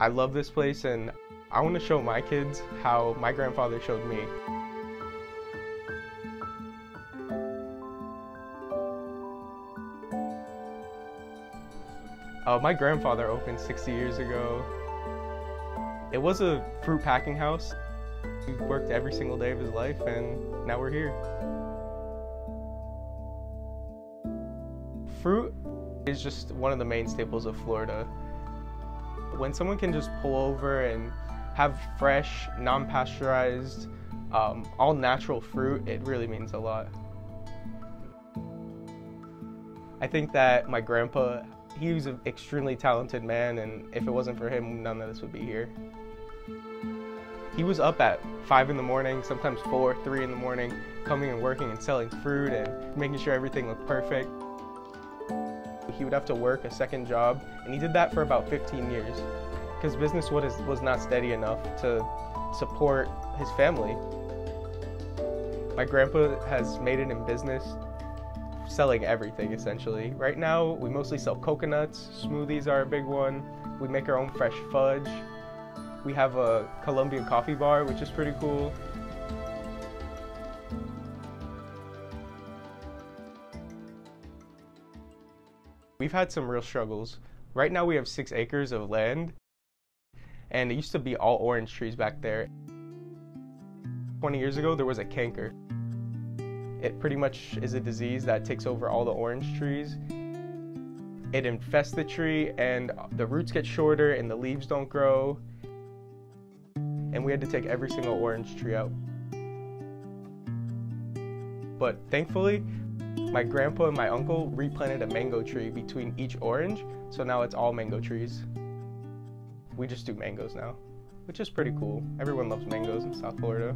I love this place and I want to show my kids how my grandfather showed me. My grandfather opened 60 years ago. It was a fruit packing house. He worked every single day of his life and now we're here. Fruit is just one of the main staples of Florida. When someone can just pull over and have fresh, non-pasteurized, all natural fruit, it really means a lot. I think that my grandpa, he was an extremely talented man, and if it wasn't for him, none of this would be here. He was up at 5 in the morning, sometimes 4, 3 in the morning, coming and working and selling fruit and making sure everything looked perfect. He would have to work a second job, and he did that for about 15 years because business was not steady enough to support his family. My grandpa has made it in business selling everything essentially. Right now we mostly sell coconuts, smoothies are a big one. We make our own fresh fudge. We have a Colombian coffee bar, which is pretty cool. We've had some real struggles. Right now we have 6 acres of land, and it used to be all orange trees back there. 20 years ago there was a canker. It pretty much is a disease that takes over all the orange trees. It infests the tree and the roots get shorter and the leaves don't grow. And we had to take every single orange tree out. But thankfully, my grandpa and my uncle replanted a mango tree between each orange, so now it's all mango trees. We just do mangoes now, which is pretty cool. Everyone loves mangoes in South Florida.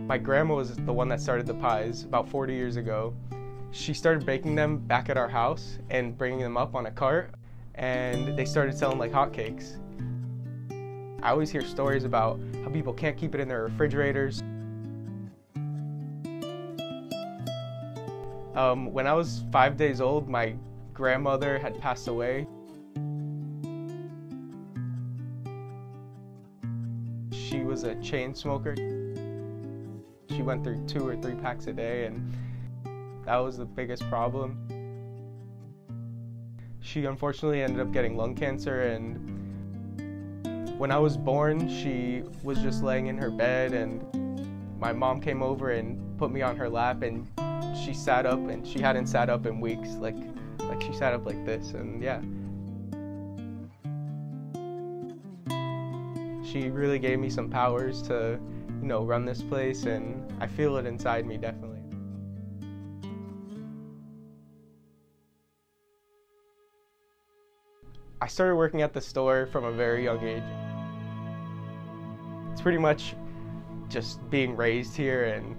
My grandma was the one that started the pies about 40 years ago. She started baking them back at our house and bringing them up on a cart, and they started selling like hotcakes. I always hear stories about how people can't keep it in their refrigerators. When I was 5 days old, my grandmother had passed away. She was a chain smoker. She went through 2 or 3 packs a day, and that was the biggest problem. She unfortunately ended up getting lung cancer, and when I was born, she was just laying in her bed, and my mom came over and put me on her lap, and she sat up, and she hadn't sat up in weeks. Like she sat up like this, and yeah. She really gave me some powers to, run this place, and I feel it inside me, definitely. I started working at the store from a very young age. It's pretty much just being raised here, and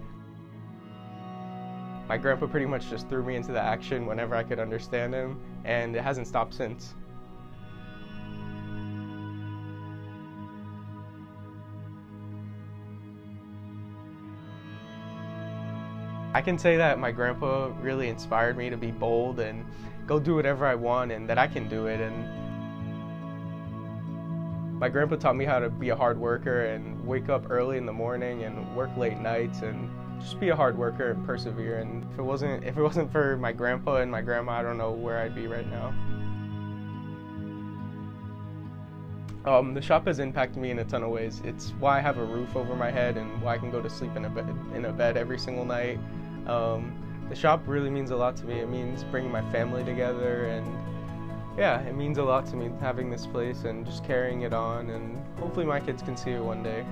my grandpa pretty much just threw me into the action whenever I could understand him, and it hasn't stopped since. I can say that my grandpa really inspired me to be bold and go do whatever I want, and that I can do it. And my grandpa taught me how to be a hard worker and wake up early in the morning and work late nights and just be a hard worker and persevere. And if it wasn't for my grandpa and my grandma, I don't know where I'd be right now. The shop has impacted me in a ton of ways. It's why I have a roof over my head and why I can go to sleep in a bed every single night. The shop really means a lot to me. It means bringing my family together, and yeah, it means a lot to me having this place and just carrying it on, and hopefully my kids can see it one day.